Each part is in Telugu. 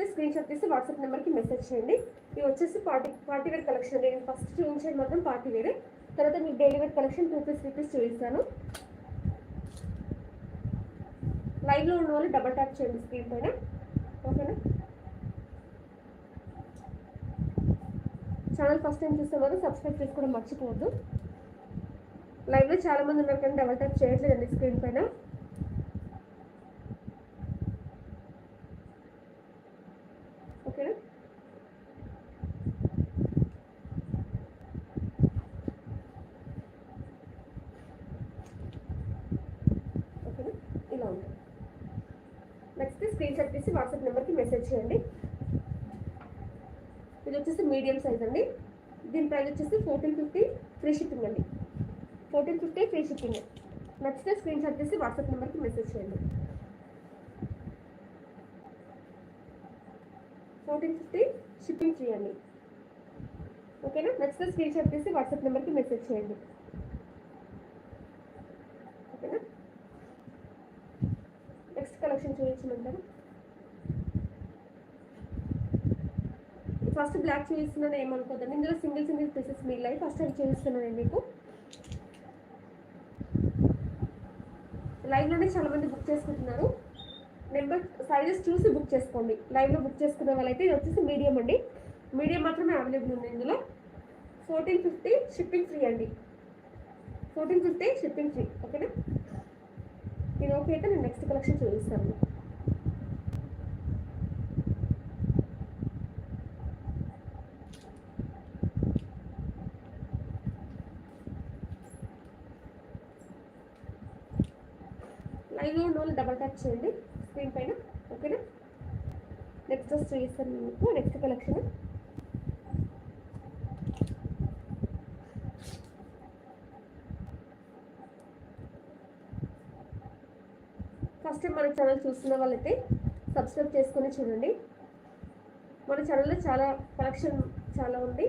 నచ్చితే స్క్రీన్ షాట్ తీసి వాట్సాప్ నెంబర్కి మెసేజ్ చేయండి. ఇవి వచ్చేసి పార్టీ వేర్ కలెక్షన్ అండి. నేను ఫస్ట్ చూపించేది మాత్రం పార్టీ వేరే, తర్వాత మీకు daily wear collection 2 piece 3 piece చూపిస్తాను. లైవ్లో ఉన్న వాళ్ళు డబల్ ట్యాప్ చేయండి స్క్రీన్ పైన, ఓకేనా. ఛానల్ ఫస్ట్ టైం చూస్తే మాత్రం సబ్స్క్రైబ్ చేసుకోవడం మర్చిపోవద్దు. లైవ్లో చాలా మంది ఉన్నారు కానీ డబల్ ట్యాప్ చేయట్లేదండి స్క్రీన్ పైన. ఓకేనా. ఓకేనా, ఇలా ఉంటుంది. నెక్స్ట్ స్క్రీన్ షాట్ తీసి వాట్సాప్ నెంబర్కి మెసేజ్ చేయండి. ఇది వచ్చేసి మీడియం సైజ్ అండి. దీని ప్రైస్ వచ్చేసి 1450 ఫ్రీ షిప్పింగ్ అండి. 1450 ఫ్రీ షిప్పింగ్. నచ్చితే స్క్రీన్ షాట్ తీసి వాట్సాప్ నెంబర్కి మెసేజ్ చేయండి. 1450 షిప్పింగ్ ఫ్రీ అండి, ఓకేనా. నచ్చితే స్క్రీన్ షాట్ తీసి వాట్సాప్ నెంబర్కి మెసేజ్ చేయండి, ఓకేనా. నెక్స్ట్ కలెక్షన్ చూపించమంటారు. ఫస్ట్ బ్లాక్ చూపిస్తున్నాను ఏమనుకోదండి, ఇందులో సింగిల్ పీసెస్ మిగిలాయి. ఫస్ట్ అది చూపిస్తున్నాను మీకు. లైవ్లోనే చాలా మంది బుక్ చేసుకుంటున్నారు. నెంబర్ సైజెస్ చూసి బుక్ చేసుకోండి. లైవ్లో బుక్ చేసుకునే వాళ్ళైతే ఇది వచ్చేసి మీడియం అండి. మీడియం మాత్రమే అవైలబుల్ ఉంది ఇందులో. 1450 షిప్పింగ్ ఫ్రీ అండి. 1450 షిప్పింగ్ ఫ్రీ, ఓకేనా. నేను ఓకే అయితే నేను నెక్స్ట్ కలెక్షన్ చూపిస్తాను. లైవ్లో ఉన్న వాళ్ళు డబల్ ట్యాప్ చేయండి స్క్రీన్ పైన, ఓకేనా. నెక్స్ట్ చూపిస్తాను మీకు నెక్స్ట్ కలెక్షన్. ఫస్ట్ టైం మన ఛానల్ చూస్తున్న వాళ్ళైతే సబ్స్క్రైబ్ చేసుకొని చూడండి. మన ఛానల్లో చాలా కలెక్షన్ చాలా ఉంది.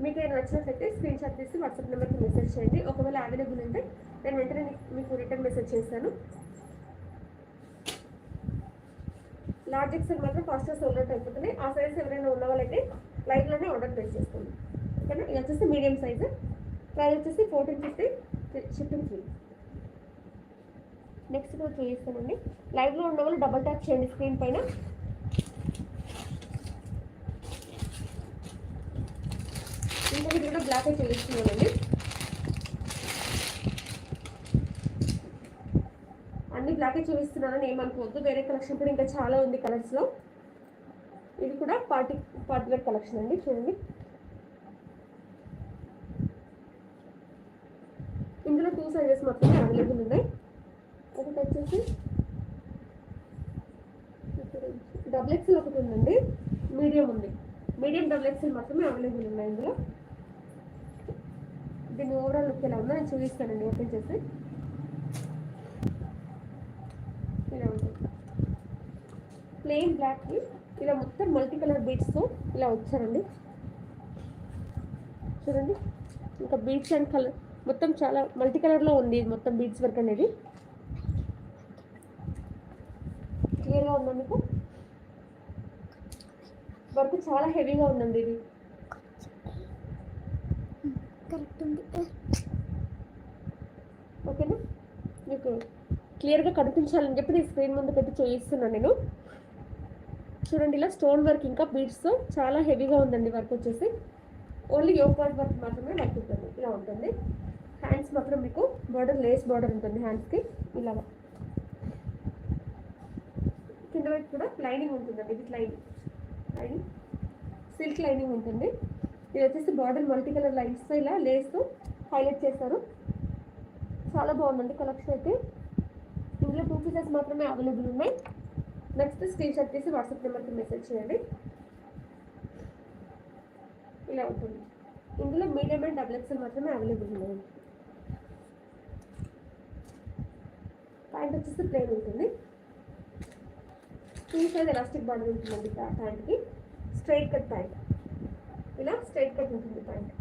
మీకు ఏమైనా నచ్చినట్లయితే స్క్రీన్ షాట్ తీసి వాట్సాప్ నెంబర్కి మెసేజ్ చేయండి. ఒకవేళ అవైలబుల్ ఉంటే నేను వెంటనే మీకు రిటర్న్ మెసేజ్ చేస్తాను. లార్జ్ ఎక్సెల్ మాత్రం ఫాస్ట్గా సోల్డ్ అవుట్ అయిపోతుంది. ఆ సైజ్ ఎవరైనా ఉన్న వాళ్ళైతే లైవ్లోనే ఆర్డర్ ప్లేస్ చేసుకోండి, ఓకేనా. ఇది వచ్చేసి మీడియం సైజు. ప్రైస్ వచ్చేసి 1450 షిప్పింగ్ ఫ్రీ. నెక్స్ట్ కూడా చూపిస్తానండి. లైవ్లో ఉన్న వాళ్ళు డబల్ ట్యాప్ చేయండి స్క్రీన్ పైన. ఇంకొకటి కూడా బ్లాక్ అయితే చూపిస్తున్నానండి. అన్ని బ్లాకే చూపిస్తున్నానని ఏమనుకోవద్దు. వేరే కలెక్షన్ కూడా ఇంకా చాలా ఉంది కలర్స్లో. ఇది కూడా పార్టీ వేర్ కలెక్షన్ అండి. చూడండి, ఇందులో 2 సైజెస్ మాత్రమే అవైలబుల్ ఉన్నాయి. ఒకటి వచ్చేసి డబుల్ ఎక్స్ఎల్ ఒకటి ఉందండి, మీడియం ఉంది. మీడియం డబుల్ ఎక్స్ఎల్ మాత్రమే అవైలబుల్ ఉన్నాయి ఇందులో. దీన్ని ఓవరాల్ లుక్ ఎలా ఉందో నేను చూపిస్తానండి ఓపెన్ చేసి. ఇలా ఉంటుంది ప్లెయిన్ బ్లాక్కి ఇలా మొత్తం మల్టీ కలర్ బీడ్స్తో ఇలా వచ్చారండి. చూడండి, ఇంకా బీడ్స్ అండ్ కలర్ మొత్తం చాలా మల్టీ కలర్లో ఉంది. మొత్తం బీడ్స్ వర్క్ అనేది క్లియర్గా ఉందా మీకు? వర్క్ చాలా హెవీగా ఉందండి. ఇది కరెక్ట్ ఉంది, ఓకేనా. మీకు క్లియర్గా కనిపించాలని చెప్పి నేను స్క్రీన్ ముందు పెట్టి చూపిస్తున్నాను నేను. చూడండి, ఇలా స్టోన్ వర్క్ ఇంకా బీడ్స్తో చాలా హెవీగా ఉందండి. వర్క్ వచ్చేసి ఓన్లీ యోక్ వర్క్ మాత్రమే వర్క్ ఉంటుంది. ఇలా ఉంటుంది. హ్యాండ్స్ మాత్రం మీకు బార్డర్ లేస్ బార్డర్ ఉంటుంది హ్యాండ్స్కి. ఇలా కింద వైపు కూడా లైనింగ్ ఉంటుందండి. ఇది లైనింగ్ సిల్క్ లైనింగ్ ఉంటుంది. ఇది వచ్చేసి బార్డర్ మల్టీ కలర్ లైన్స్తో ఇలా లేస్తో హైలైట్ చేస్తారు. చాలా బాగుందండి కలెక్షన్ అయితే. ఇందులో 2 పీసెస్ మాత్రమే అవైలబుల్ ఉన్నాయి. నెక్స్ట్ స్క్రీన్ షాట్ తీసి వాట్సాప్ నెంబర్కి మెసేజ్ చేయండి. ఇలా ఉంటుంది. ఇందులో మీడియం అండ్ డబుల్ ఎక్స్ఎల్ మాత్రమే అవైలబుల్ ఉన్నాయి. ప్యాంట్ వచ్చేసి ప్లెయిన్ ఉంటుంది. 2 సైజ్ ఎలాస్టిక్ బార్డర్ ఉంటుందండి ప్యాంట్కి. స్ట్రైట్ కట్ ప్యాంట్, ఇలా స్ట్రైట్ కట్ ఉంటుంది ప్యాంట్.